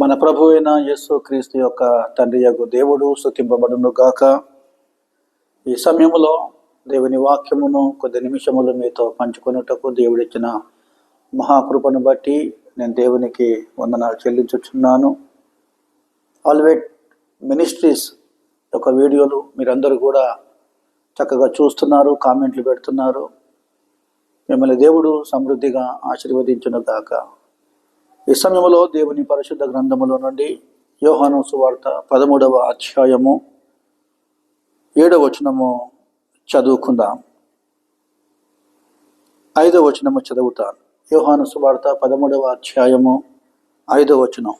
మన ప్రభు అయిన యేసు క్రీస్తు యొక్క తండ్రి యగు దేవుడు స్తుతింపబడును గాక. ఈ సమయంలో దేవుని వాక్యమును కొద్ది నిమిషములు మీతో పంచుకొనుటకు దేవుడిచ్చిన మహాకృపను బట్టి నేను దేవునికి వందనాలు చెల్లించుచున్నాను. ఆల్వేట్ మినిస్ట్రీస్ యొక్క వీడియోలు మీరందరూ కూడా చక్కగా చూస్తున్నారు, కామెంట్లు పెడుతున్నారు. మిమ్మల్ని దేవుడు సమృద్ధిగా ఆశీర్వదించును గాక. ఈ సమయంలో దేవుని పరిశుద్ధ గ్రంథములో నుండి యోహాను సువార్త 13వ అధ్యాయము 7వ వచనము చదువుకుందాం. 5వ వచనము చదువుతాను. యోహాను సువార్త 13వ అధ్యాయము 5వ వచనం.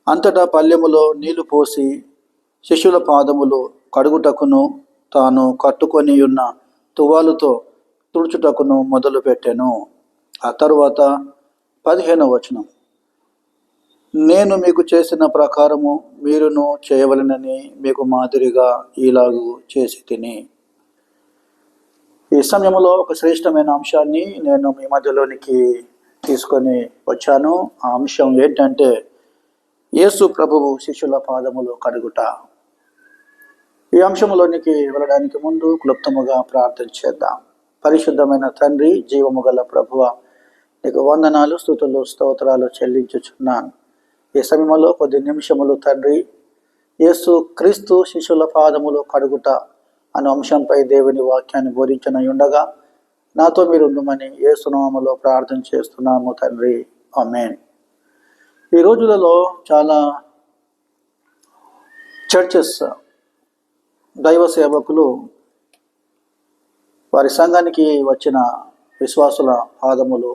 అంతటా పల్లెములో నీళ్లు పోసి శిష్యుల పాదములు కడుగుటకును తాను కట్టుకొని ఉన్న తువాలుతో తుడుచుటకును మొదలుపెట్టెను. ఆ తరువాత 15వ వచనం. నేను మీకు చేసిన ప్రకారము మీరును చేయవలెనని మీకు మాదిరిగా ఇలాగూ చేసి తిని. ఈ సమయంలో ఒక శ్రేష్టమైన అంశాన్ని నేను మీ మధ్యలోనికి తీసుకొని వచ్చాను. ఆ అంశం ఏంటంటే యేసు ప్రభువు శిష్యుల పాదములు కడుగుట. ఈ అంశంలోనికి వెళ్ళడానికి ముందు క్లుప్తముగా ప్రార్థన చేద్దాం. పరిశుద్ధమైన తండ్రి, జీవము గల ప్రభువ, నీకు వందనాలు, స్తుతులు, స్తోత్రాలు చెల్లించుచున్నాను. ఈ సమయంలో కొద్ది నిమిషములు తండ్రి, యేసు క్రీస్తు శిష్యుల పాదములు కడుగుట అనే అంశంపై దేవుని వాక్యాన్ని బోధించన ఉండగా నాతో మీరు ఉండమని యేసు నామములో ప్రార్థన చేస్తున్నాము తండ్రి, ఆమేన్. ఈ రోజులలో చాలా చర్చెస్, దైవ సేవకులు వారి సంఘానికి వచ్చిన విశ్వాసుల పాదములు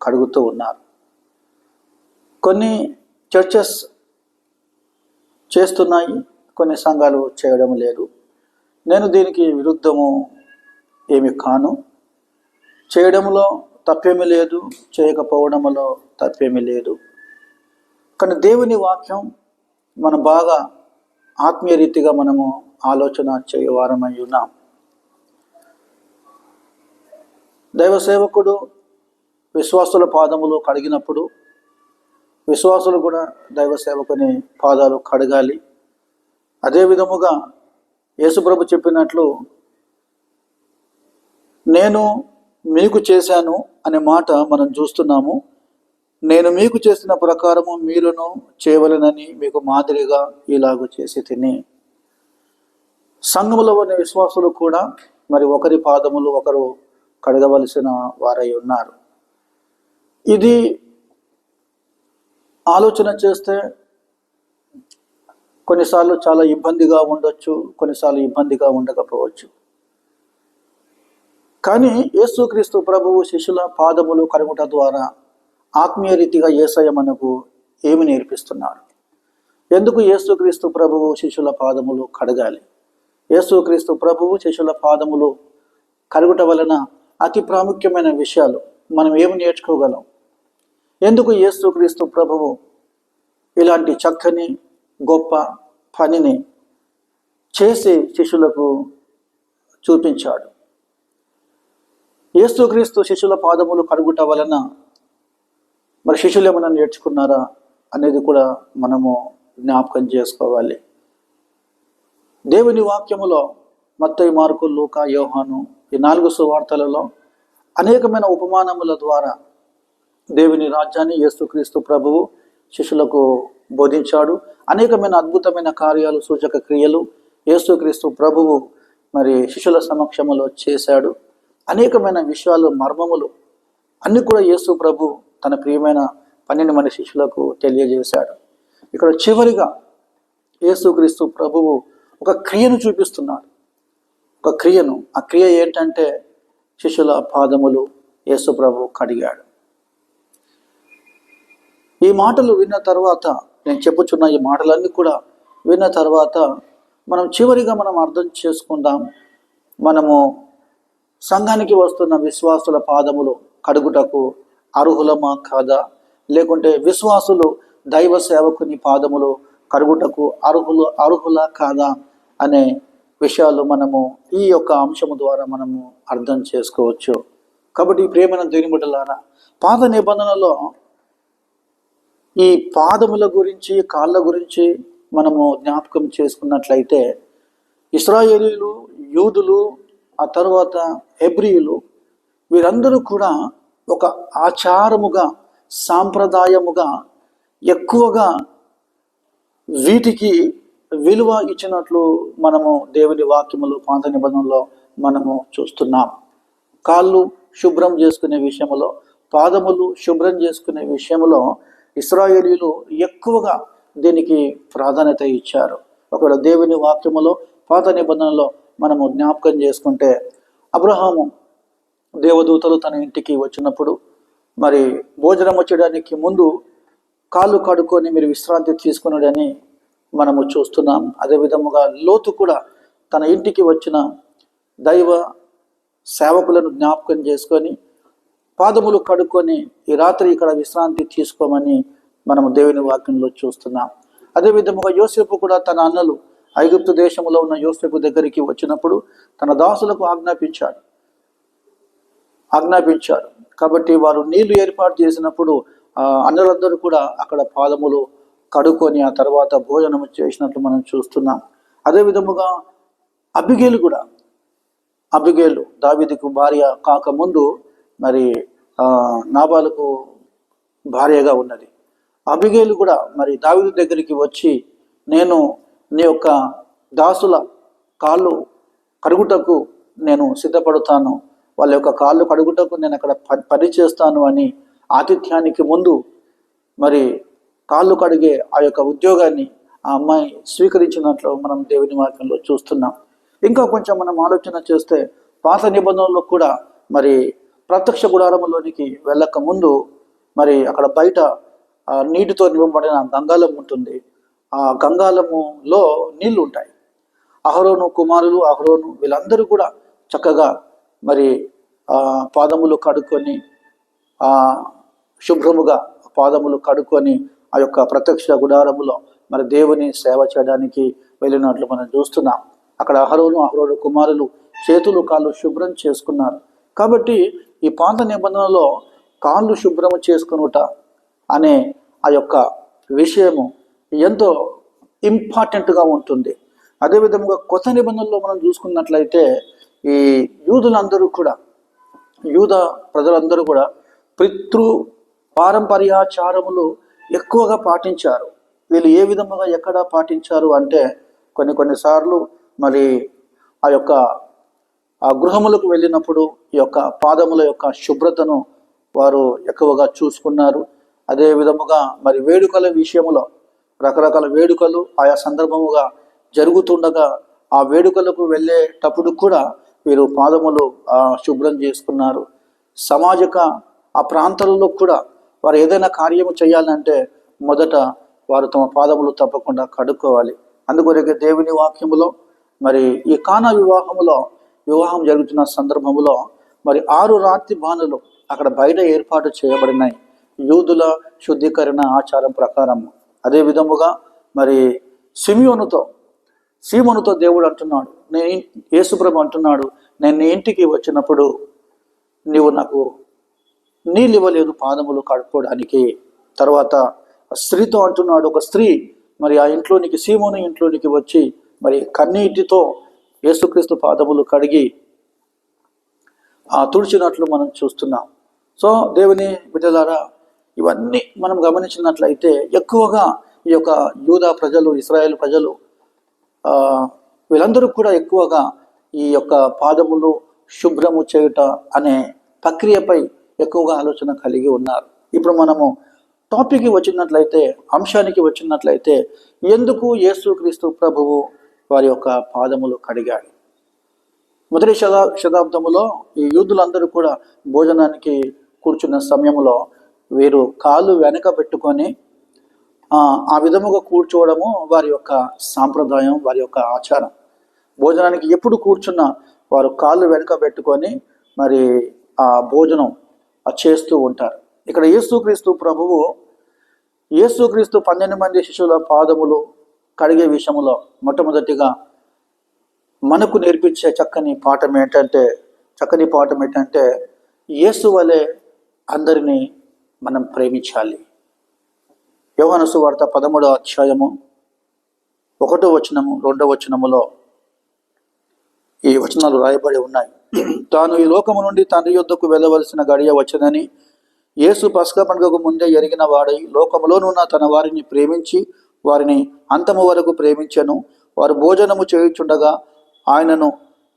కడుగుతూ ఉన్నారు. కొన్ని చర్చెస్ చేస్తున్నాయి, కొన్ని సంఘాలు చేయడం లేదు. నేను దీనికి విరుద్ధము ఏమి కాను. చేయడంలో తప్పేమీ లేదు, చేయకపోవడంలో తప్పేమీ లేదు. కానీ దేవుని వాక్యం మనం బాగా ఆత్మీయ రీతిగా మనము ఆలోచన చేయవారమై ఉన్నాం. దైవ సేవకుడు విశ్వాసుల పాదములు కడిగినప్పుడు విశ్వాసులు కూడా దైవ సేవకుని పాదాలు కడగాలి. అదే విధముగా యేసుప్రభు చెప్పినట్లు నేను మీకు చేశాను అనే మాట మనం చూస్తున్నాము. నేను మీకు చేసిన ప్రకారము మీరును చేయవలెనని మీకు మాదిరిగా ఇలాగూ చేసి తిని. సంఘములో ఉన్న విశ్వాసులు కూడా మరి ఒకరి పాదములు ఒకరు కడగవలసిన వారై ఉన్నారు. ఇది ఆలోచన చేస్తే కొన్నిసార్లు చాలా ఇబ్బందిగా ఉండొచ్చు, కొన్నిసార్లు ఇబ్బందిగా ఉండకపోవచ్చు. కానీ యేసుక్రీస్తు ప్రభువు శిష్యుల పాదములు కడుగుట ద్వారా ఆత్మీయ రీతిగా యేసయ్య మనకు ఏమి నేర్పిస్తున్నాడు? ఎందుకు యేసుక్రీస్తు ప్రభువు శిష్యుల పాదములు కడగాలి? యేసుక్రీస్తు ప్రభువు శిష్యుల పాదములు కడుగుట వలన అతి ప్రాముఖ్యమైన విషయాలు మనం ఏమి నేర్చుకోగలం? ఎందుకు యేసుక్రీస్తు ప్రభువు ఇలాంటి చక్కని గొప్ప పనిని చేసి శిష్యులకు చూపించాడు? యేసుక్రీస్తు శిష్యుల పాదములు కడుగుట వలన మరి శిష్యులు ఏమైనా నేర్చుకున్నారా అనేది కూడా మనము జ్ఞాపకం చేసుకోవాలి. దేవుని వాక్యములో మత్తయి, మార్కు, లూకా, యోహాను ఈ 4 సువార్తలలో అనేకమైన ఉపమానముల ద్వారా దేవుని రాజ్యాన్ని యేసుక్రీస్తు ప్రభువు శిష్యులకు బోధించాడు. అనేకమైన అద్భుతమైన కార్యాలు, సూచక క్రియలు యేసుక్రీస్తు ప్రభువు మరి శిష్యుల సమక్షంలో చేశాడు. అనేకమైన విషయాలు, మర్మములు అన్ని కూడా యేసు ప్రభు తన ప్రియమైన 12 మంది శిష్యులకు తెలియజేశాడు. ఇక్కడ చివరిగా యేసుక్రీస్తు ప్రభువు ఒక క్రియను చూపిస్తున్నాడు. ఒక క్రియను. ఆ క్రియ ఏంటంటే శిష్యుల పాదములు యేసు ప్రభు కడిగాడు. ఈ మాటలు విన్న తర్వాత, నేను చెప్పుచున్న ఈ మాటలన్నీ కూడా విన్న తర్వాత మనం చివరిగా మనం అర్థం చేసుకుందాం. మనము సంఘానికి వస్తున్న విశ్వాసుల పాదములు కడుగుటకు అర్హులమా కాదా, లేకుంటే విశ్వాసులు దైవ సేవకుని పాదములు కడుగుటకు అర్హులా కాదా అనే విషయాలు మనము ఈ యొక్క అంశము ద్వారా మనము అర్థం చేసుకోవచ్చు. కాబట్టి ప్రేమైన దేవుని బిడ్డలారా, పాత నిబంధనలో ఈ పాదముల గురించి, కాళ్ళ గురించి మనము జ్ఞాపకం చేసుకున్నట్లయితే, ఇశ్రాయేలీయులు, యూదులు, ఆ తర్వాత హెబ్రీయులు, వీరందరూ కూడా ఒక ఆచారముగా, సాంప్రదాయముగా ఎక్కువగా వీటికి విలువ ఇచ్చినట్లు మనము దేవుని వాక్యములు, పాత నిబంధనలో మనము చూస్తున్నాం. కాళ్ళు శుభ్రం చేసుకునే విషయంలో, పాదములు శుభ్రం చేసుకునే విషయంలో ఇశ్రాయేలీయులు ఎక్కువగా దీనికి ప్రాధాన్యత ఇచ్చారు. ఒకవేళ దేవుని వాక్యములో, పాత నిబంధనలో మనము జ్ఞాపకం చేసుకుంటే, అబ్రహాము దేవదూతలు తన ఇంటికి వచ్చినప్పుడు మరి భోజనం వచ్చేయడానికి ముందు కాళ్ళు కడుక్కొని మీరు విశ్రాంతి తీసుకున్నాడని మనము చూస్తున్నాం. అదేవిధముగా లోతు కూడా తన ఇంటికి వచ్చిన దైవ సేవకులను జ్ఞాపకం చేసుకొని పాదములు కడుక్కొని ఈ రాత్రి ఇక్కడ విశ్రాంతి తీసుకోమని మనము దేవుని వాక్యంలో చూస్తున్నాం. అదేవిధముగా యోసేపు కూడా తన అన్నలు ఐగుప్తు దేశంలో ఉన్న యోసేపు దగ్గరికి వచ్చినప్పుడు తన దాసులకు ఆజ్ఞాపించాడు. కాబట్టి వారు నీళ్లు ఏర్పాటు చేసినప్పుడు అన్నలందరూ కూడా అక్కడ పాదములు కడుక్కొని ఆ తర్వాత భోజనం చేసినట్లు మనం చూస్తున్నాం. అదేవిధముగా అబిగేలు దావీదుకు భార్య కాకముందు మరి నాబాలుకు భార్యగా ఉన్నది. అబిగేలు కూడా మరి దావీదు దగ్గరికి వచ్చి, నేను నీ యొక్క దాసుల కాళ్ళు కడుగుటకు నేను సిద్ధపడతాను, వాళ్ళ యొక్క కాళ్ళు కడుగుటకు నేను అక్కడ పని చేస్తాను అని ఆతిథ్యానికి ముందు మరి కాళ్ళు కడిగే ఆ యొక్క ఉద్యోగాన్ని ఆ అమ్మాయి స్వీకరించినట్లు మనం దేవుని వాక్యంలో చూస్తున్నాం. ఇంకా కొంచెం మనం ఆలోచన చేస్తే, పాత నిబంధనలో కూడా మరి ప్రత్యక్ష గుడారములోనికి వెళ్ళక ముందు మరి అక్కడ బయట నీటితో నింపబడిన గంగాలం ఉంటుంది. ఆ గంగాలములో నీళ్లు ఉంటాయి. అహరోను కుమారులు, అహరోను వీళ్ళందరూ కూడా చక్కగా మరి పాదములు కడుక్కొని శుభ్రముగా పాదములు కడుక్కొని ఆ యొక్క ప్రత్యక్ష గుడారములో మరి దేవుని సేవ చేయడానికి వెళ్ళినట్లు మనం చూస్తున్నాం. అక్కడ అహరోను కుమారులు చేతులు కాళ్ళు శుభ్రం చేసుకున్నారు. కాబట్టి ఈ పాత నిబంధనలో కాళ్ళు శుభ్రం చేసుకునుట అనే ఆ యొక్క విషయము ఎంతో ఇంపార్టెంట్గా ఉంటుంది. అదేవిధంగా కొత్త నిబంధనలో మనం చూసుకున్నట్లయితే ఈ యూద ప్రజలందరూ కూడా పితృ పారంపర్యాచారములు ఎక్కువగా పాటించారు. వీళ్ళు ఏ విధముగా ఎక్కడ పాటించారు అంటే, కొన్నిసార్లు మరి ఆ యొక్క గృహములకు వెళ్ళినప్పుడు ఈ యొక్క పాదముల యొక్క శుభ్రతను వారు ఎక్కువగా చూసుకున్నారు. అదే విధముగా మరి వేడుకల విషయంలో రకరకాల వేడుకలు ఆయా సందర్భముగా జరుగుతుండగా ఆ వేడుకలకు వెళ్ళేటప్పుడు కూడా వీరు పాదములు శుభ్రం చేసుకున్నారు. సామాజిక ఆ ప్రాంతాలలో కూడా వారు ఏదైనా కార్యము చేయాలంటే మొదట వారు తమ పాదములు తప్పకుండా కడుక్కోవాలి. అందుకొరకే దేవుని వాక్యములో మరి ఈ కానా వివాహం జరుగుతున్న సందర్భంలో మరి 6 రాతి బాణలు అక్కడ బయట ఏర్పాటు చేయబడినాయి యూదుల శుద్ధీకరణ ఆచారం ప్రకారం. అదే విధముగా మరి సీమోనుతో దేవుడు అంటున్నాడు, యేసుప్రభు అంటున్నాడు, నేను నీ ఇంటికి వచ్చినప్పుడు నీవు నాకు నీళ్ళు ఇవ్వలేదు పాదములు కడుక్కోవడానికి. తర్వాత స్త్రీతో అంటున్నాడు, ఒక స్త్రీ మరి ఆ ఇంట్లోనికి, సీమోను ఇంట్లోనికి వచ్చి మరి కన్నీటితో యేసుక్రీస్తు పాదములు కడిగి తుడిచినట్లు మనం చూస్తున్నాం. సో దేవుని బిడ్డలారా, ఇవన్నీ మనం గమనించినట్లయితే ఎక్కువగా ఈ యొక్క యూదా ప్రజలు, ఇశ్రాయేలు ప్రజలు వీళ్ళందరూ కూడా ఎక్కువగా ఈ యొక్క పాదములు శుభ్రము చేయుట అనే ప్రక్రియపై ఎక్కువగా ఆలోచన కలిగి ఉన్నారు. ఇప్పుడు మనము అంశానికి వచ్చినట్లయితే ఎందుకు యేసుక్రీస్తు ప్రభువు వారి యొక్క పాదములు కడిగాడు? మొదటి శతాబ్దములో ఈ యూదులందరూ కూడా భోజనానికి కూర్చున్న సమయంలో వీరు కాళ్ళు వెనక పెట్టుకొని ఆ విధముగా కూర్చోవడము వారి యొక్క సాంప్రదాయం, వారి యొక్క ఆచారం. భోజనానికి ఎప్పుడు కూర్చున్నా వారు కాళ్ళు వెనక పెట్టుకొని మరి ఆ భోజనం చేస్తూ ఉంటారు. ఇక్కడ యేసుక్రీస్తు 12 మంది శిష్యుల పాదములు కడిగే విషయంలో మొట్టమొదటిగా మనకు నేర్పించే చక్కని పాఠం ఏంటంటే యేసు వలె అందరినీ మనం ప్రేమించాలి. యోహాను సువార్త 13వ అధ్యాయము 1వ వచనము 2వ వచనములో ఈ వచనాలు రాయబడి ఉన్నాయి. తాను ఈ లోకము నుండి తండ్రి యొద్దకు వెళ్ళవలసిన గడియ వచ్చనని యేసు పస్కా పండుగకు ముందే ఎరిగిన వాడై లోకములోనున్న తన వారిని ప్రేమించి వారిని అంతము వరకు ప్రేమించెను. వారు భోజనము చేయుచుండగా ఆయనను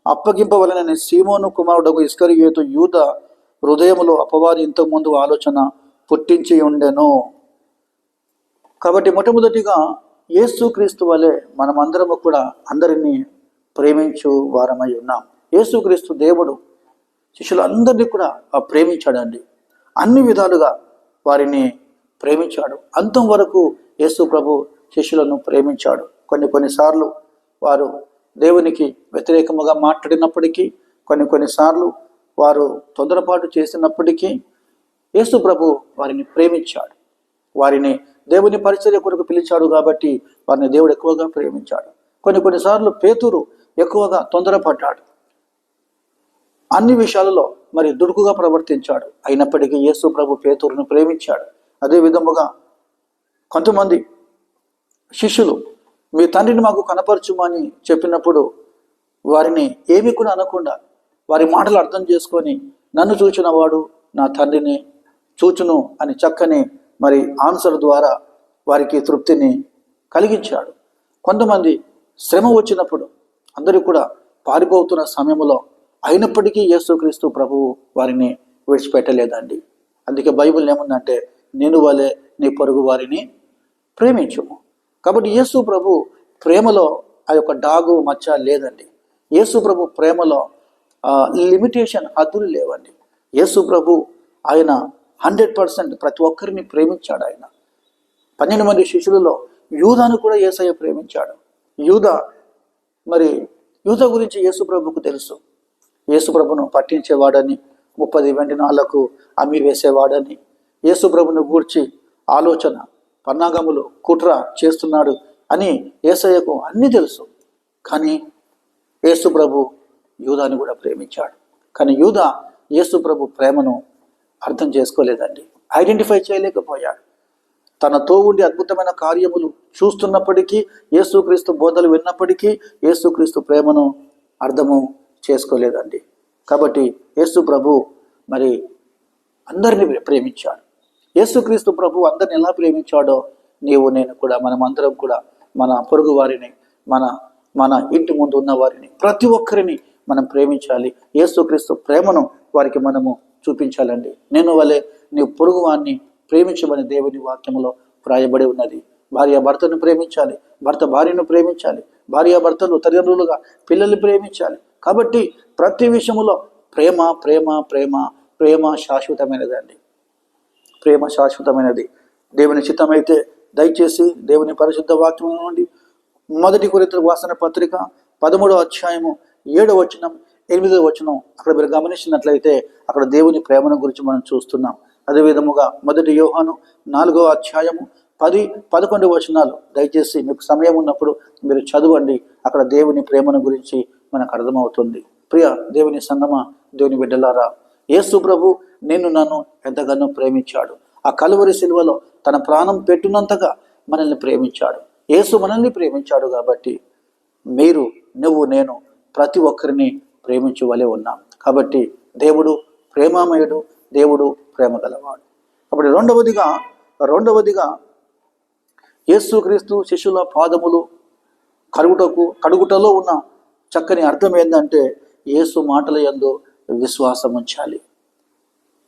అప్పగింపవలనని సీమోను కుమారుడు ఇస్కరియోతు యూద హృదయములో అపవాది ఇంతకుముందు ఆలోచన పుట్టించి ఉండెను. కాబట్టి మొట్టమొదటిగా యేసుక్రీస్తు వలె మనమందరము కూడా అందరినీ ప్రేమించు వారమై ఉన్నాం. యేసుక్రీస్తు దేవుడు శిష్యులందరినీ కూడా ప్రేమించాడండి. అన్ని విధాలుగా వారిని ప్రేమించాడు. అంతం వరకు యేసు ప్రభు శిష్యులను ప్రేమించాడు. కొన్నిసార్లు వారు దేవునికి వ్యతిరేకముగా మాట్లాడినప్పటికీ, కొన్నిసార్లు వారు తొందరపాటు చేసినప్పటికీ యేసు ప్రభు వారిని ప్రేమించాడు. వారిని దేవుని పరిచర్య కొరకు పిలిచాడు కాబట్టి వారిని దేవుడు ఎక్కువగా ప్రేమించాడు. కొన్నిసార్లు పేతురు ఎక్కువగా తొందరపడ్డాడు, అన్ని విషయాలలో మరి దుడుకుగా ప్రవర్తించాడు. అయినప్పటికీ యేసు ప్రభు పేతురును ప్రేమించాడు. అదే విధముగా కొంతమంది శిష్యులు మీ తండ్రిని మాకు కనపరచుమని చెప్పినప్పుడు వారిని ఏమీ కూడా అనకుండా వారి మాటలు అర్థం చేసుకొని నన్ను చూచిన వాడు నా తండ్రిని చూచును అని చక్కని మరి ఆన్సర్ ద్వారా వారికి తృప్తిని కలిగించాడు. కొంతమంది శ్రమ వచ్చినప్పుడు అందరూ కూడా పారిపోతున్న సమయంలో అయినప్పటికీ యేసుక్రీస్తు ప్రభువు వారిని విడిచిపెట్టలేదండి. అందుకే బైబిల్ ఏముందంటే నేను వలె నీ పొరుగు వారిని ప్రేమించుము. కాబట్టి యేసు ప్రభు ప్రేమలో ఆ యొక్క డాగు మచ్చ లేదండి. యేసు ప్రభు ప్రేమలో లిమిటేషన్ హద్దులు లేవండి. యేసు ప్రభు ఆయన 100% ప్రతి ఒక్కరిని ప్రేమించాడు. ఆయన 12 మంది శిష్యులలో యూదాను కూడా యేసయ్య ప్రేమించాడు. యూదా గురించి యేసు ప్రభుకు తెలుసు. యేసు ప్రభును పట్టించేవాడని, 30 వెండి నాళ్లకు అమ్మి వేసేవాడని, యేసు ప్రభును గూర్చి ఆలోచన పన్నాగములు కుట్ర చేస్తున్నాడు అని యేసయ్యకు అన్నీ తెలుసు. కానీ యేసు ప్రభు యూదాని కూడా ప్రేమించాడు. కానీ యూదా యేసు ప్రభు ప్రేమను అర్థం చేసుకోలేదండి, ఐడెంటిఫై చేయలేకపోయాడు. తనతో ఉండి అద్భుతమైన కార్యములు చూస్తున్నప్పటికీ, యేసుక్రీస్తు బోధలు విన్నప్పటికీ యేసుక్రీస్తు ప్రేమను అర్థము చేసుకోలేదండి. కాబట్టి యేసు ప్రభు మరి అందరినీ ప్రేమించాడు. యేసుక్రీస్తు ప్రభు అందరిని ఎలా ప్రేమించాడో నీవు నేను కూడా, మనమందరం కూడా మన పొరుగు వారిని, మన ఇంటి ముందు ఉన్న వారిని, ప్రతి ఒక్కరిని మనం ప్రేమించాలి. యేసుక్రీస్తు ప్రేమను వారికి మనము చూపించాలండి. నేను వలె నీ పొరుగు వారిని ప్రేమించమని దేవుని వాక్యంలో వ్రాయబడి ఉన్నది. భార్య భర్తను ప్రేమించాలి, భర్త భార్యను ప్రేమించాలి, భార్య భర్తలు తల్లిదండ్రులుగా పిల్లల్ని ప్రేమించాలి. కాబట్టి ప్రతి విషయంలో ప్రేమ ప్రేమ ప్రేమ ప్రేమ శాశ్వతమైనదండి. ప్రేమ శాశ్వతమైనది. దేవుని చిత్తమైతే దయచేసి దేవుని పరిశుద్ధ వాక్యం నుండి 1 కొరింథీయులకు రాసిన పత్రిక 13వ అధ్యాయము 7వ వచనం 8వ వచనం అక్కడ మీరు గమనించినట్లయితే అక్కడ దేవుని ప్రేమను గురించి మనం చూస్తున్నాం. అదేవిధముగా 1 యోహాను 4వ అధ్యాయము 10-11 వచనాలు దయచేసి మీకు సమయం ఉన్నప్పుడు మీరు చదవండి. అక్కడ దేవుని ప్రేమను గురించి మనకు అర్థమవుతుంది. ప్రియ దేవుని సంగమా, దేవుని బిడ్డలారా, యేసు ప్రభు నన్ను ఎంతగానో ప్రేమించాడు. ఆ కలువరి శిలువలో తన ప్రాణం పెట్టునంతగా మనల్ని ప్రేమించాడు. యేసు మనల్ని ప్రేమించాడు కాబట్టి నువ్వు నేను ప్రతి ఒక్కరిని ప్రేమించవలే ఉన్నాం. కాబట్టి దేవుడు ప్రేమామయుడు, దేవుడు ప్రేమ గలవాడు. కాబట్టి రెండవదిగా యేసుక్రీస్తు శిష్యుల పాదములు కడుగుటలో ఉన్న చక్కని అర్థం ఏంటంటే యేసు మాటల యందు విశ్వాసం ఉంచాలి.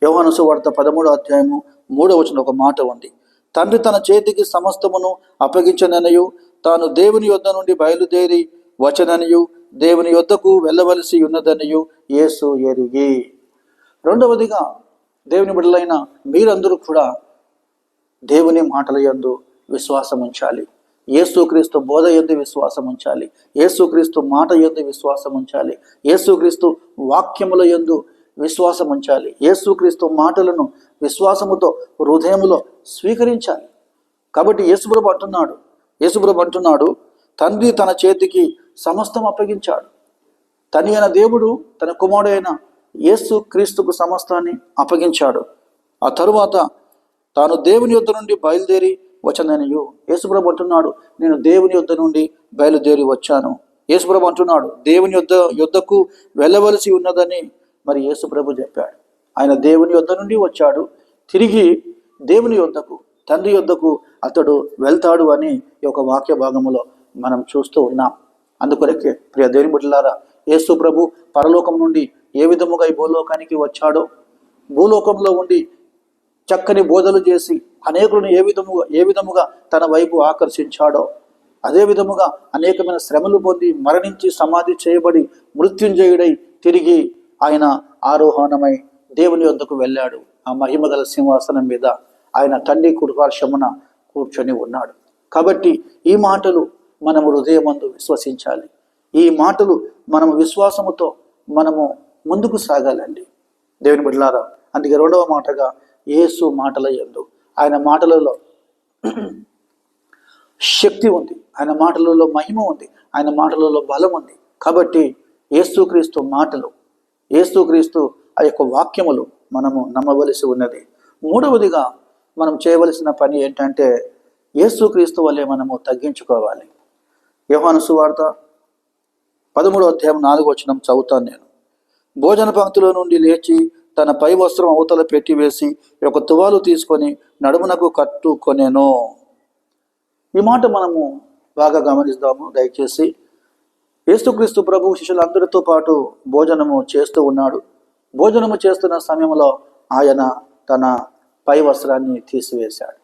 యోహాను సువార్త 13వ అధ్యాయము 3వ వచనం ఒక మాట ఉంది. తండ్రి తన చేతికి సమస్తమును అప్పగించననియు తాను దేవుని యొద్ద నుండి బయలుదేరి వచ్చననియు దేవుని యొద్దకు వెళ్ళవలసి ఉన్నదనియు యేసు ఎరిగి. రెండవదిగా దేవుని బిడ్డలైన మీరందరూ కూడా దేవుని మాటల యందు విశ్వాసం ఉంచాలి. యేసుక్రీస్తు బోధ యందు విశ్వాసం ఉంచాలి. యేసుక్రీస్తు మాట యందు విశ్వాసం ఉంచాలి. యేసుక్రీస్తు వాక్యముల యందు విశ్వాసం ఉంచాలి. యేసుక్రీస్తు మాటలను విశ్వాసముతో హృదయములో స్వీకరించాలి. కాబట్టి యేసుప్రభు అంటున్నాడు తండ్రి తన చేతికి సమస్తం అప్పగించాడు. తని అయిన దేవుడు తన కుమారుడైన యేసుక్రీస్తుకు సమస్తాన్ని అప్పగించాడు. ఆ తరువాత తాను దేవుని యొద్ద నుండి బయలుదేరి వచ్చననియు. యేసుప్రభు అంటున్నాడు, నేను దేవుని యొద్ద నుండి బయలుదేరి వచ్చాను. యేసుప్రభు అంటున్నాడు, దేవుని యొద్దకు వెళ్ళవలసి ఉన్నదని మరి యేసుప్రభు చెప్పాడు. ఆయన దేవుని యొద్ద నుండి వచ్చాడు, తిరిగి దేవుని యొద్దకు, తండ్రి యొద్దకు అతడు వెళ్తాడు అని ఈ యొక్క వాక్య భాగములో మనం చూస్తూ ఉన్నాం. అందుకొరకే ప్రియ దేవుని బిడ్డలారా, యేసు ప్రభు పరలోకం నుండి ఏ విధముగా ఈ భూలోకానికి వచ్చాడో, భూలోకంలో ఉండి చక్కని బోధలు చేసి అనేకులను ఏ విధముగా తన వైపు ఆకర్షించాడో, అదే విధముగా అనేకమైన శ్రమలు పొంది మరణించి సమాధి చేయబడి మృత్యుంజయుడై తిరిగి ఆయన ఆరోహణమై దేవుని యొద్దకు వెళ్ళాడు. ఆ మహిమగల సింహాసనం మీద ఆయన తండ్రి కుడిపార్శ్వమున కూర్చొని ఉన్నాడు. కాబట్టి ఈ మాటలు మనము హృదయమందు విశ్వసించాలి. ఈ మాటలు మనము విశ్వాసముతో మనము ముందుకు సాగాలండి దేవుని బిడ్డలారా. అందుకే రెండవ మాటగా యేసు మాటల యందు, ఆయన మాటలలో శక్తి ఉంది, ఆయన మాటలలో మహిమ ఉంది, ఆయన మాటలలో బలం ఉంది. కాబట్టి యేసుక్రీస్తు మాటలు, యేసుక్రీస్తు ఆ యొక్క వాక్యములు మనము నమ్మవలసి ఉన్నది. మూడవదిగా మనం చేయవలసిన పని ఏంటంటే యేసుక్రీస్తు వల్లే మనము తగ్గించుకోవాలి. యోహాను సువార్త 13వ అధ్యాయం 4వ వచనం చదువుతాను నేను. భోజన పంక్తిలో నుండి లేచి తన పై వస్త్రం అవతల పెట్టివేసి ఒక తువాలు తీసుకొని నడుమునకు కట్టుకొనెను. ఈ మాట మనము బాగా గమనిస్తాము దయచేసి. యేసుక్రీస్తు ప్రభు శిష్యులందరితో పాటు భోజనము చేస్తూ ఉన్నాడు. భోజనము చేస్తున్న సమయంలో ఆయన తన పై వస్త్రాన్ని తీసివేశాడు.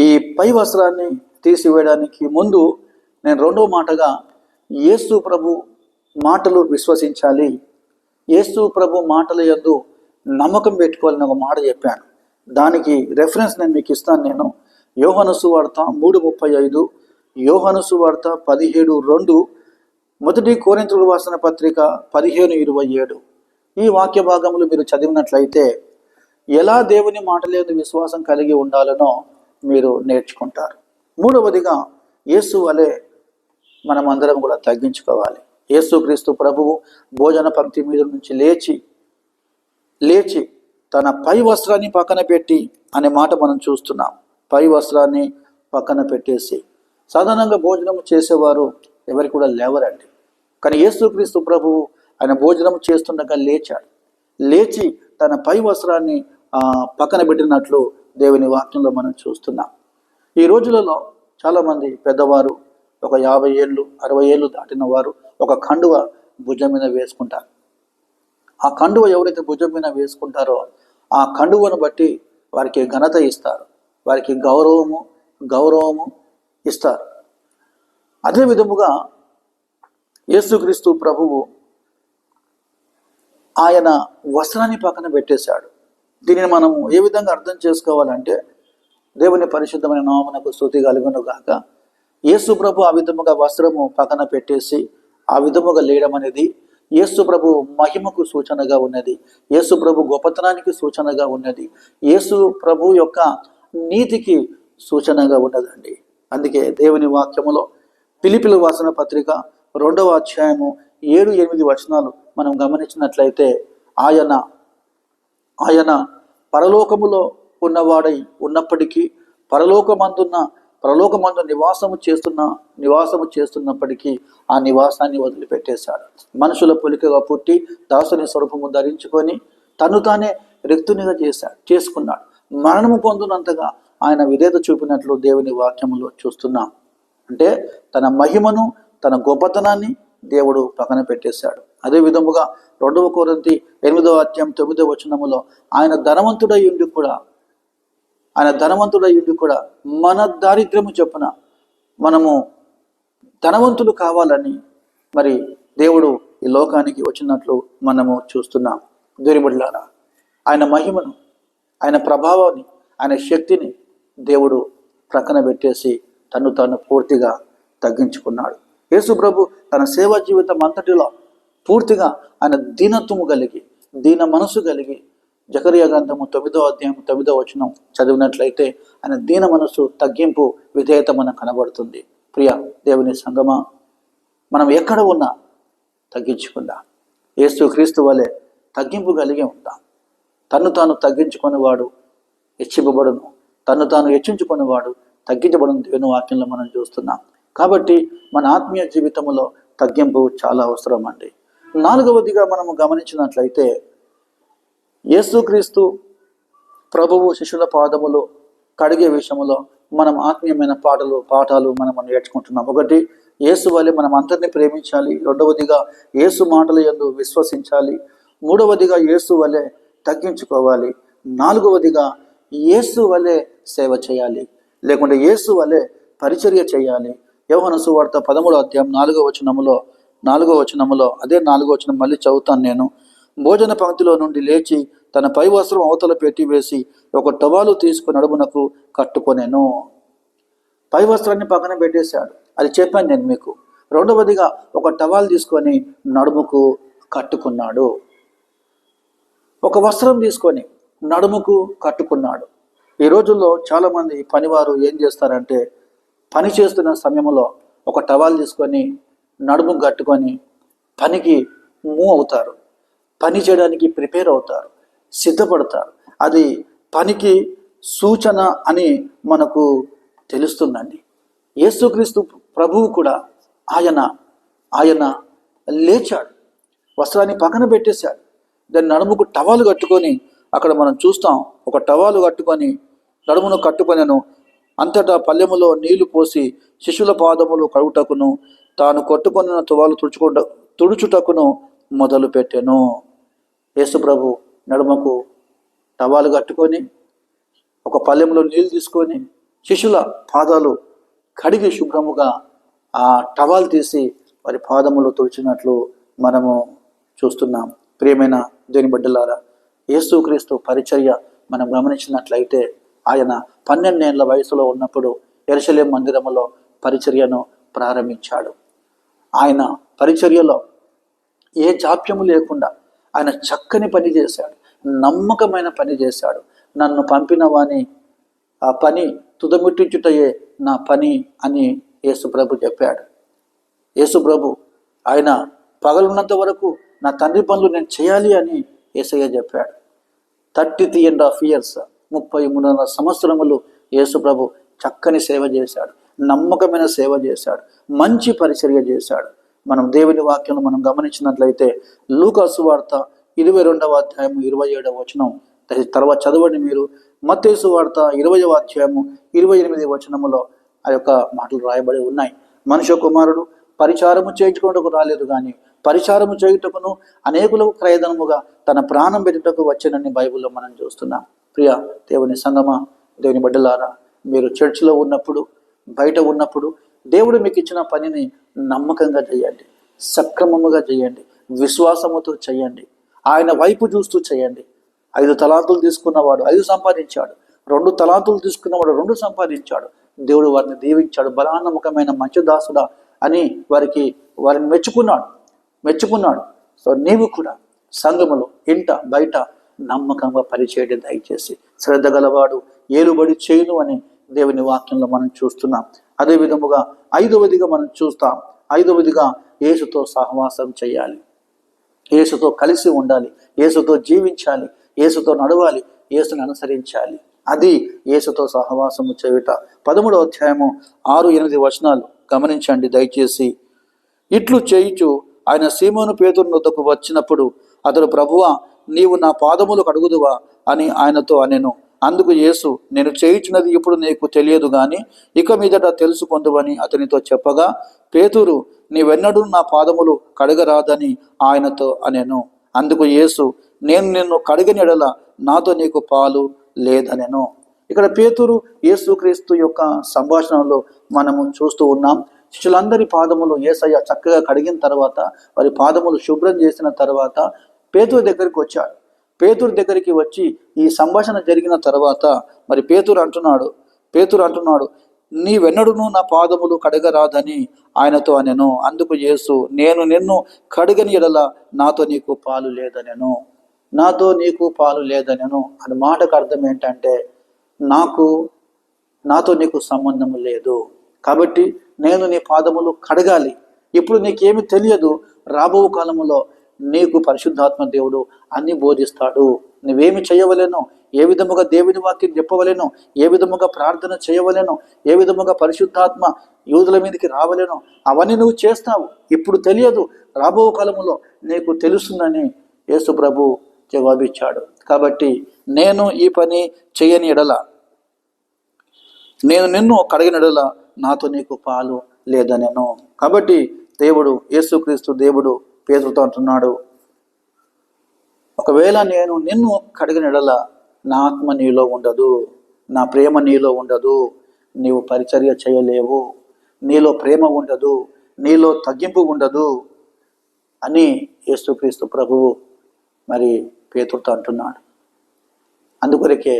ఈ పై వస్త్రాన్ని తీసివేయడానికి ముందు నేను రెండవ మాటగా యేసు ప్రభు మాటలు విశ్వసించాలి, యేసు ప్రభు మాటల యందు నమ్మకం పెట్టుకోవాలని ఒక మాట చెప్పాను. దానికి రెఫరెన్స్ నేను మీకు ఇస్తాను. నేను యోహాను సువార్త 3:35, యోహాను సువార్త 17:2, మొదటి కొరింథీయులకు రాసిన పత్రిక 15:27. ఈ వాక్య భాగములు మీరు చదివినట్లయితే ఎలా దేవుని మాటల యందు విశ్వాసం కలిగి ఉండాలనో మీరు నేర్చుకుంటారు. మూడవదిగా యేసు వలె మనం అందరం కూడా తగ్గించుకోవాలి. యేసుక్రీస్తు ప్రభువు భోజన పంక్తి మీద నుంచి లేచి తన పై వస్త్రాన్ని పక్కన పెట్టి అనే మాట మనం చూస్తున్నాం. పై వస్త్రాన్ని పక్కన పెట్టేసి, సాధారణంగా భోజనం చేసేవారు ఎవరు కూడా లేవరండి. కానీ యేసుక్రీస్తు ప్రభువు ఆయన భోజనం చేస్తుండగా లేచాడు. లేచి తన పై వస్త్రాన్ని పక్కన పెట్టినట్లు దేవుని వాక్యంలో మనం చూస్తున్నాం. ఈ రోజులలో చాలామంది పెద్దవారు, ఒక 50 ఏళ్ళు 60 ఏళ్ళు దాటిన వారు ఒక కండువ భుజం మీద వేసుకుంటారు. ఆ కండువ ఎవరైతే భుజం మీద వేసుకుంటారో ఆ కండువను బట్టి వారికి ఘనత ఇస్తారు, వారికి గౌరవము ఇస్తారు. అదే విధముగా యేసుక్రీస్తు ప్రభువు ఆయన వస్త్రాన్ని పక్కన పెట్టేశాడు. దీనిని మనము ఏ విధంగా అర్థం చేసుకోవాలంటే, దేవుని పరిశుద్ధమైన నామమునకు స్తుతి కలుగును గాక. యేసు ప్రభు ఆ విధముగా వస్త్రము పక్కన పెట్టేసి ఆ విధముగా లేయడం అనేది యేసు ప్రభు మహిమకు సూచనగా ఉన్నది, యేసు ప్రభు గొప్పతనానికి సూచనగా ఉన్నది, యేసు ప్రభు యొక్క నీతికి సూచనగా ఉన్నదండి. అందుకే దేవుని వాక్యములో ఫిలిప్పీయులకు రాసిన పత్రిక 2వ అధ్యాయము 7-8 వచనాలు మనం గమనించినట్లయితే ఆయన పరలోకములో ఉన్నవాడై ఉన్నప్పటికీ పరలోకమందు నివాసము చేస్తున్నప్పటికీ ఆ నివాసాన్ని వదిలిపెట్టేశాడు. మనుషుల పోలికగా పుట్టి దాసుని స్వరూపము ధరించుకొని తను తానే రిక్తునిగా చేసుకున్నాడు. మరణము పొందినంతగా ఆయన విధేయత చూపినట్లు దేవుని వాక్యములో చూస్తున్నాం. అంటే తన మహిమను, తన గొప్పతనాన్ని దేవుడు పక్కన పెట్టేశాడు. అదే విధముగా 2వ కొరింథీ 8వ అధ్యాయం 9వ వచనములో ఆయన ధనవంతుడై ఉండి కూడా మన దారిద్ర్యము చొప్పున మనము ధనవంతులు కావాలని మరి దేవుడు ఈ లోకానికి వచ్చినట్లు మనము చూస్తున్నాం. దేవునిబిడ్డలారా, ఆయన మహిమను, ఆయన ప్రభావాన్ని, ఆయన శక్తిని దేవుడు ప్రక్కన పెట్టేసి తను పూర్తిగా తగ్గించుకున్నాడు. యేసు ప్రభు తన సేవా జీవితం అంతటిలో పూర్తిగా ఆయన దీనత్వము కలిగి, దీన మనసు కలిగి, జకరియా గ్రంథము 9వ అధ్యాయం 9వ వచనం చదివినట్లయితే ఆయన దీన మనసు, తగ్గింపు, విధేయత మనకు కనబడుతుంది. ప్రియ దేవుని సంగమా, మనం ఎక్కడ ఉన్నా తగ్గించుకుందాం. యేసు క్రీస్తు వలె తగ్గింపు కలిగి ఉందాం. తాను తగ్గించుకునేవాడు హెచ్చింపబడును, తను తాను హెచ్చించుకునేవాడు తగ్గించబడును దేవుని వాక్యంలో మనం చూస్తున్నాం. కాబట్టి మన ఆత్మీయ జీవితంలో తగ్గింపు చాలా అవసరం అండి. నాలుగవదిగా మనము గమనించినట్లయితే యేసుక్రీస్తు ప్రభువు శిష్యుల పాదములు కడిగే విషయంలో మనం ఆత్మీయమైన పాఠాలు మనం నేర్చుకుంటున్నాం. ఒకటి, యేసు వలె మనం అందరినీ ప్రేమించాలి. రెండవదిగా యేసు మాటల యందు విశ్వసించాలి. మూడవదిగా యేసు వలె తగ్గించుకోవాలి. నాలుగవదిగా యేసు వలె సేవ చేయాలి, లేకుంటే యేసు వలె పరిచర్య చేయాలి. యోహాను సువార్త 13వ అధ్యాయం 4వ వచనములో అదే 4వ వచనం మళ్ళీ చదువుతాను నేను. భోజన పంక్తిలో నుండి లేచి తన పై వస్త్రం అవతల పెట్టి వేసి ఒక టవాలు తీసుకుని నడుమునకు కట్టుకొనెను. పై వస్త్రాన్ని పక్కన పెట్టేశాడు, అది చెప్పాను నేను మీకు. రెండవదిగా ఒక టవాల్ తీసుకొని నడుముకు కట్టుకున్నాడు. ఒక వస్త్రం తీసుకొని నడుముకు కట్టుకున్నాడు. ఈ రోజుల్లో చాలామంది పనివారు ఏం చేస్తారంటే, పని చేస్తున్న సమయంలో ఒక టవాల్ తీసుకొని నడుముకు కట్టుకొని పనికి మూవ్ అవుతారు, పని చేయడానికి ప్రిపేర్ అవుతారు, సిద్ధపడతారు. అది పనికి సూచన అని మనకు తెలుస్తుందండి. యేసుక్రీస్తు ప్రభువు కూడా ఆయన లేచాడు, వస్త్రాన్ని పక్కన పెట్టేశాడు, దాన్ని నడుముకు టవాలు కట్టుకొని, అక్కడ మనం చూస్తాం, ఒక టవాలు కట్టుకొని నడుమును కట్టుకొనెను. అంతటా పల్లెములో నీళ్లు పోసి శిష్యుల పాదములు కడుగుటకును తాను కొట్టుకొనిన తువాలు తుడుచుటకును మొదలు పెట్టెను. యేసు ప్రభు నడుమకు టవాలు కట్టుకొని ఒక పల్లెంలో నీళ్లు తీసుకొని శిష్యుల పాదాలు కడిగి శుభ్రముగా ఆ టవాలు తీసి వారి పాదములు తుడిచినట్లు మనము చూస్తున్నాం. ప్రియమైన దేవుని బిడ్డలారా, యేసుక్రీస్తు పరిచర్య మనం గమనించినట్లయితే ఆయన 12 ఏళ్ల వయసులో ఉన్నప్పుడు యెరూషలేము మందిరములో పరిచర్యను ప్రారంభించాడు. ఆయన పరిచర్యలో ఏ జాప్యము లేకుండా ఆయన చక్కని పని చేశాడు, నమ్మకమైన పని చేశాడు. నన్ను పంపిన వాని ఆ పని తుదముట్టించుటయే నా పని అని యేసుప్రభు చెప్పాడు. యేసుప్రభు ఆయన పగలున్నంత వరకు నా తండ్రి పనులు నేను చేయాలి అని యేసయ్య చెప్పాడు. 33.5 years 33 సంవత్సరములు యేసుప్రభు చక్కని సేవ చేశాడు, నమ్మకమైన సేవ చేశాడు, మంచి పరిచర్య చేశాడు. మనం దేవుని వాక్యం మనం గమనించినట్లయితే లూకా సువార్త 22వ అధ్యాయము 27వ వచనం తర్వాత చదవండి మీరు. మత్తయి సువార్త 20వ అధ్యాయము 28వ వచనములో ఆ యొక్క మాటలు రాయబడి ఉన్నాయి. మనుష్య కుమారుడు పరిచారము చేయించుకుంటకు రాలేదు కానీ పరిచారము చేయుటకును అనేకులకు క్రయధనముగా తన ప్రాణం పెట్టుటకు వచ్చానని బైబిల్లో మనం చూస్తున్నాం. ప్రియ దేవుని సంగమా, దేవుని బిడ్డలారా, మీరు చర్చిలో ఉన్నప్పుడు, బయట ఉన్నప్పుడు దేవుడు మీకు ఇచ్చిన పనిని నమ్మకంగా చేయండి, సక్రమముగా చేయండి, విశ్వాసముతో చేయండి, ఆయన వైపు చూస్తూ చేయండి. 5 తలాంతులు తీసుకున్నవాడు 5 సంపాదించాడు, 2 తలాంతులు తీసుకున్నవాడు 2 సంపాదించాడు. దేవుడు వారిని దీవించాడు. బలానమ్మకమైన మంచి దాసుడా అని వారిని మెచ్చుకున్నాడు. సో నీవు కూడా సంఘములో ఇంట బయట నమ్మకంగా పనిచేయడం దయచేసి. శ్రద్ధ గలవాడు ఏలుబడి చేయును అని దేవుని వాక్యంలో మనం చూస్తున్నాం. అదే విధముగా 5వదిగా మనం చూస్తాం. 5వదిగా యేసుతో సహవాసం చేయాలి, యేసుతో కలిసి ఉండాలి, యేసుతో జీవించాలి, యేసుతో నడవాలి, యేసుని అనుసరించాలి. అది యేసుతో సహవాసము చేయుట. 13వ అధ్యాయము 6-8 వచనాలు గమనించండి దయచేసి. ఇట్లు చేయుచు ఆయన సీమోను పేతురు వద్దకు వచ్చినప్పుడు అతడు, ప్రభువా, నీవు నా పాదములు కడుగుదువా అని ఆయనతో అనెను. అందుకు యేసు, నేను చేయుచున్నది ఇప్పుడు నీకు తెలియదు గాని ఇక మీదట తెలుసుకొందువని అతనితో చెప్పగా, పేతురు, నీవెన్నడూ నా పాదములు కడగరాదని ఆయనతో అనెను. అందుకు యేసు, నేను నిన్ను కడిగిన ఎడల నాతో నీకు పాలు లేదనెను. ఇక్కడ పేతురు యేసుక్రీస్తు యొక్క సంభాషణలో మనము చూస్తూ ఉన్నాం. శిష్యులందరి పాదములు యేసయ్య చక్కగా కడిగిన తర్వాత, వారి పాదములు శుభ్రం చేసిన తర్వాత పేతురు దగ్గరికి వచ్చాడు. పేతురు దగ్గరికి వచ్చి ఈ సంభాషణ జరిగిన తర్వాత మరి పేతురు అంటున్నాడు, నీవెన్నడూను నా పాదములు కడగరాదని ఆయనతో అనెను. అందుకు యేసు, నేను నిన్ను కడిగని ఎడల నాతో నీకు పాలు లేదనెను. అని మాటకు అర్థం ఏంటంటే, నాతో నీకు సంబంధము లేదు, కాబట్టి నేను నీ పాదములు కడగాలి. ఇప్పుడు నీకేమి తెలియదు, రాబో కాలములో నీకు పరిశుద్ధాత్మ దేవుడు అన్ని బోధిస్తాడు. నువ్వేమి చేయవలేనో, ఏ విధముగా దేవుని వాక్యం చెప్పవలేనో, ఏ విధముగా ప్రార్థన చేయవలేనో, ఏ విధముగా పరిశుద్ధాత్మ యూదుల మీదకి రావలేనో అవన్నీ నువ్వు చేస్తావు. ఇప్పుడు తెలియదు, రాబో కాలంలో నీకు తెలుస్తుందని యేసు ప్రభు జవాబిచ్చాడు. కాబట్టి నేను ఈ పని చేయని ఎడల, నేను నిన్ను కడిగిన ఎడల నాతో నీకు పాలు లేదనెను. కాబట్టి దేవుడు, యేసుక్రీస్తు దేవుడు పేతురుతో అంటున్నాడు, ఒకవేళ నేను నిన్ను కడిగిన ఎడల నా ఆత్మ నీలో ఉండదు, నా ప్రేమ నీలో ఉండదు, నీవు పరిచర్య చేయలేవు, నీలో ప్రేమ ఉండదు, నీలో తగ్గింపు ఉండదు అని యేసుక్రీస్తు ప్రభువు మరి పేతురుతో అంటున్నాడు. అందుకొరకే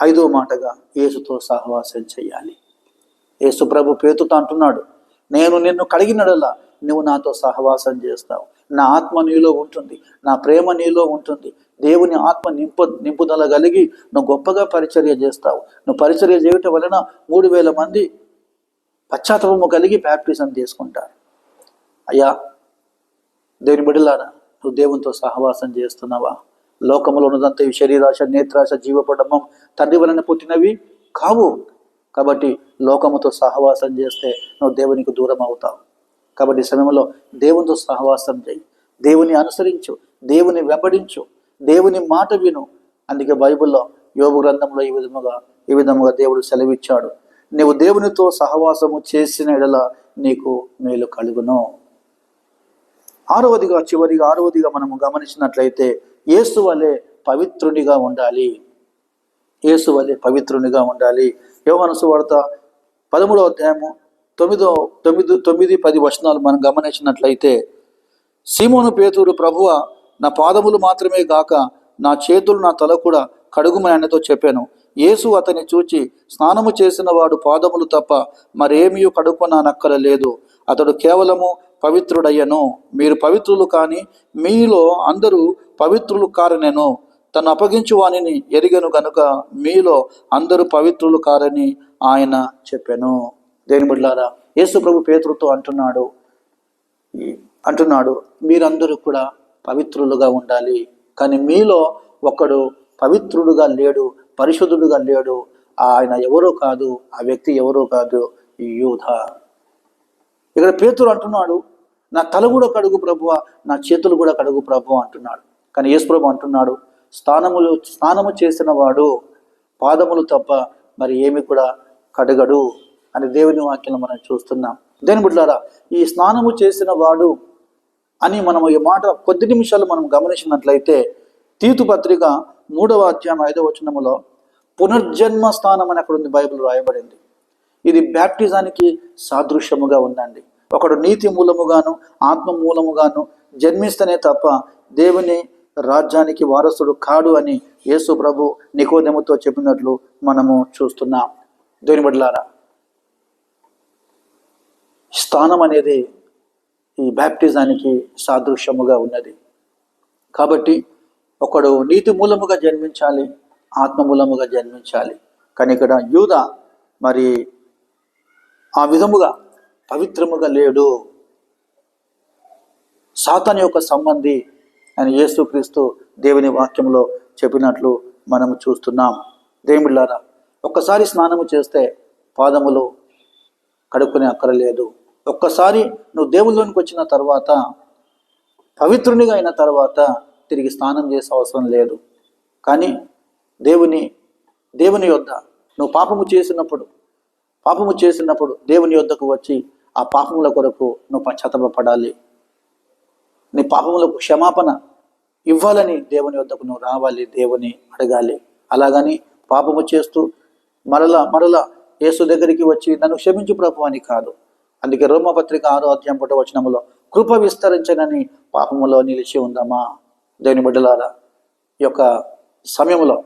5వ మాటగా యేసుతో సహవాసం చేయాలి. యేసు ప్రభు పేతురుతో అంటున్నాడు, నేను నిన్ను కడిగినడలా నువ్వు నాతో సహవాసం చేస్తావు, నా ఆత్మ నీలో ఉంటుంది, నా ప్రేమ నీలో ఉంటుంది, దేవుని ఆత్మ నింపుదల కలిగి నువ్వు గొప్పగా పరిచర్య చేస్తావు. నువ్వు పరిచర్య చేయటం వలన 3000 మంది పశ్చాత్తాపము కలిగి బ్యాప్టిజం తీసుకుంటారు. అయ్యా దేవుని బిడ్డలారా, నువ్వు దేవునితో సహవాసం చేస్తున్నావా? లోకంలో ఉన్నదంతా ఈ శరీరాశ, నేత్రాశ, జీవపడమం తండ్రి వలన పుట్టినవి కావు. కాబట్టి లోకముతో సహవాసం చేస్తే నువ్వు దేవునికి దూరం అవుతావు. కాబట్టి ఈ సమయంలో దేవునితో సహవాసం చేయి, దేవుని అనుసరించు, దేవుని వెంబడించు, దేవుని మాట విను. అందుకే బైబిల్లో యోబు గ్రంథంలో ఈ విధముగా దేవుడు సెలవిచ్చాడు, నీవు దేవునితో సహవాసము చేసిన ఎడల నీకు మేలు కలుగును. ఆరవదిగా మనము గమనించినట్లయితే యేసు వలె పవిత్రునిగా ఉండాలి. యేసు వలె పవిత్రునిగా ఉండాలి. యోహాను సువార్త 13వ అధ్యాయము 9-10 వచనాలు మనం గమనించినట్లయితే, సీమోను పేతురు, ప్రభువా, నా పాదములు మాత్రమే గాక నా చేతులు నా తల కూడా కడుగుమని ఆయనతో చెప్పాను. యేసు అతన్ని చూచి, స్నానము చేసిన వాడు పాదములు తప్ప మరేమీ కడుక్కొననక్కర లేదు, అతడు కేవలము పవిత్రుడయ్యను. మీరు పవిత్రులు కాని మీలో అందరూ పవిత్రులు కారనేను. తను అప్పగించు వానిని ఎరిగను గనుక మీలో అందరూ పవిత్రులు కారని ఆయన చెప్పాను. దేని బిడ్డలారా, యేసు ప్రభు పేతురుతో అంటున్నాడు మీరందరూ కూడా పవిత్రులుగా ఉండాలి. కానీ మీలో ఒకడు పవిత్రుడుగా లేడు, పరిశుద్ధుడుగా లేడు. ఆయన ఎవరో కాదు, ఆ వ్యక్తి ఎవరో కాదు, యూద. ఇక్కడ పేతురు అంటున్నాడు, నా తల కూడా కడుగు ప్రభువా, నా చేతులు కూడా కడుగు ప్రభువా అంటున్నాడు. కానీ యేసు ప్రభు అంటున్నాడు, స్నానము చేసిన వాడు పాదములు తప్ప మరి ఏమి కూడా కడగడు అని దేవుని వాక్యం మనం చూస్తున్నాం. దేని బిడ్డలారా, ఈ స్నానము చేసిన వాడు అని మనం ఈ మాట కొద్ది నిమిషాలు మనం గమనించినట్లయితే, తీతు పత్రిక 3వ అధ్యాయం 5వ వచనములో పునర్జన్మ స్థానం అని అక్కడ ఉంది, బైబిల్ రాయబడింది. ఇది బ్యాప్టిజానికి సాదృశ్యముగా ఉందండి. ఒకడు నీతి మూలముగాను ఆత్మ మూలముగాను జన్మిస్తేనే తప్ప దేవుని రాజ్యానికి వారసుడు కాడు అని యేసు ప్రభు నికోదెముతో చెప్పినట్లు మనము చూస్తున్నాం. దేవుని బిడ్డలారా, స్థానం అనేది ఈ బ్యాప్టిజానికి సాదృశ్యముగా ఉన్నది. కాబట్టి ఒకడు నీతి మూలముగా జన్మించాలి, ఆత్మ మూలముగా జన్మించాలి. కానీ ఇక్కడ యూద మరి ఆ విధముగా పవిత్రముగా లేడు, సాతాను యొక్క సంబంధి అని యేసుక్రీస్తు దేవుని వాక్యంలో చెప్పినట్లు మనము చూస్తున్నాం. దేవుళ్ళారా, ఒక్కసారి స్నానము చేస్తే పాదములు కడుక్కునే అక్కరలేదు. ఒక్కసారి నువ్వు దేవుళ్ళలోనికి వచ్చిన తర్వాత, పవిత్రునిగా అయిన తర్వాత తిరిగి స్నానం చేసే అవసరం లేదు. కానీ దేవుని యొద్ద నువ్వు పాపము చేసినప్పుడు దేవుని యొద్దకు వచ్చి ఆ పాపముల కొరకు నువ్వు పశ్చాత్తాపపడాలి. నీ పాపములకు క్షమాపణ ఇవ్వాలని దేవుని యొద్దకు నువ్వు రావాలి, దేవుని అడగాలి. అలాగని పాపము చేస్తూ మరలా యేసు దగ్గరికి వచ్చి నన్ను క్షమించు ప్రభు అని కాదు. అందుకే రోమపత్రిక 6వ అధ్యాయం 1వ వచనములో కృప విస్తరించనని పాపములో నిలిచి ఉందామా? దేవుని బిడ్డలారా, ఈ యొక్క సమయంలో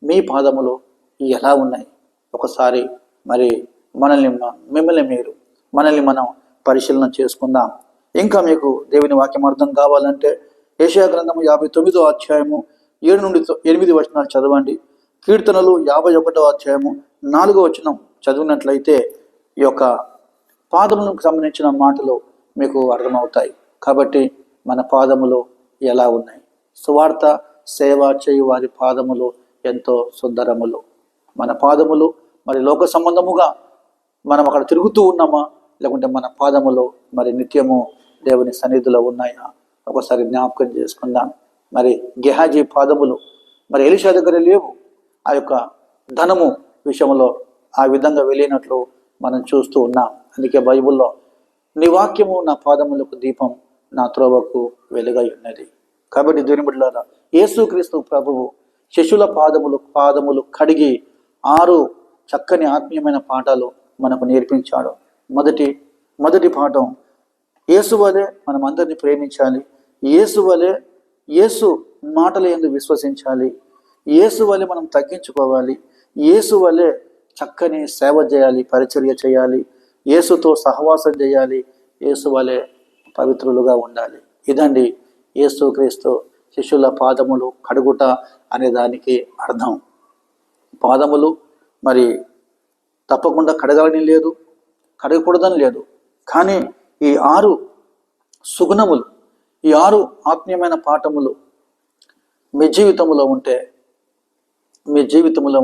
మీ పాదములు ఎలా ఉన్నాయి? ఒకసారి మరి మనల్ని మనం పరిశీలన చేసుకుందాం. ఇంకా మీకు దేవుని వాక్యం అర్థం కావాలంటే యెషయా గ్రంథము 59వ అధ్యాయము 7-8 వచనాలు చదవండి. కీర్తనలు 51వ అధ్యాయము 4వ వచనం చదివినట్లయితే ఈ యొక్క పాదములకు సంబంధించిన మాటలు మీకు అర్థమవుతాయి. కాబట్టి మన పాదములు ఎలా ఉన్నాయి? సువార్త సేవ చేయు వారి పాదములు ఎంతో సుందరములు. మన పాదములు మరి లోక సంబంధముగా మనం అక్కడ తిరుగుతూ ఉన్నామా, లేకుంటే మన పాదములు మరి నిత్యము దేవుని సన్నిధిలో ఉన్నాయా? ఒకసారి జ్ఞాపకం చేసుకుందాం. మరి గెహాజీ పాదములు మరి ఎలీషా దగ్గర లేవు. ఆ యొక్క ధనము విషయంలో ఆ విధంగా వెళ్ళినట్లు మనం చూస్తూ ఉన్నాం. అందుకే బైబిల్లో నీ వాక్యము నా పాదములకు దీపం, నా త్రోవకు వెలుగై ఉన్నది. కాబట్టి దేవుని బిడ్డలారా, యేసుక్రీస్తు ప్రభువు శిష్యుల పాదములు కడిగి 6 చక్కని ఆత్మీయమైన పాఠాలు మనకు నేర్పించాడు. మొదటి పాఠం, యేసు వలె మనం అందరినీ ప్రేమించాలి. యేసు వలె యేసు మాటల యందు విశ్వసించాలి. యేసు వలె మనం తగ్గించుకోవాలి. యేసు వలె చక్కని సేవ చేయాలి, పరిచర్య చేయాలి. యేసుతో సహవాసం చేయాలి. యేసు వలె పవిత్రులుగా ఉండాలి. ఇదండి యేసుక్రీస్తు శిష్యుల పాదములు కడుగుట అనే దానికి అర్థం. పాదములు మరి తప్పకుండా కడగాలని లేదు, కడగకూడదని లేదు. కానీ ఈ 6 సుగుణములు, ఈ 6 ఆత్మీయమైన పాఠములు మీ జీవితంలో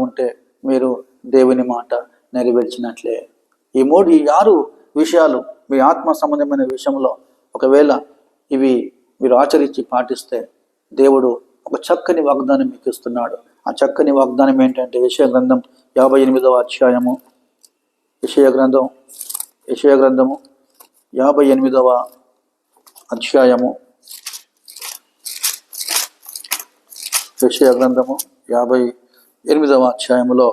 ఉంటే మీరు దేవుని మాట నెరవేర్చినట్లే. ఈ 6 విషయాలు మీ ఆత్మ సంబంధమైన విషయంలో ఒకవేళ ఇవి మీరు ఆచరించి పాటిస్తే దేవుడు ఒక చక్కని వాగ్దానం మీకు ఇస్తున్నాడు. ఆ చక్కని వాగ్దానం ఏంటంటే యెషయా గ్రంథం 58వ అధ్యాయము, యెషయా గ్రంథము 58వ అధ్యాయము, యెషయా గ్రంథము 58వ అధ్యాయములో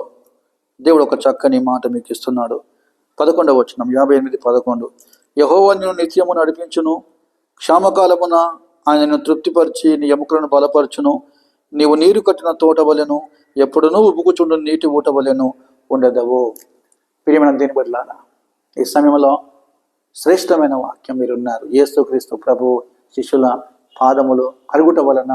దేవుడు ఒక చక్కని మాట మీకు ఇస్తున్నాడు. 11వ వచనం, 58:11. యెహోవా నిన్ను నిత్యము నడిపించును, క్షామకాలమున ఆయనను తృప్తిపరిచి నీ ఎముకలను బలపరచును. నీవు నీరు కట్టిన తోట వలెను, ఎప్పుడునూ ఉబుకుచుండు నీటి ఊట వలెను ఉండెదవు. ప్రియమైన దేని బట్లారా, ఈ సమయంలో శ్రేష్టమైన వాక్యం మీరున్నారు. యేసుక్రీస్తు ప్రభు శిష్యుల పాదములు కరుగుట వలన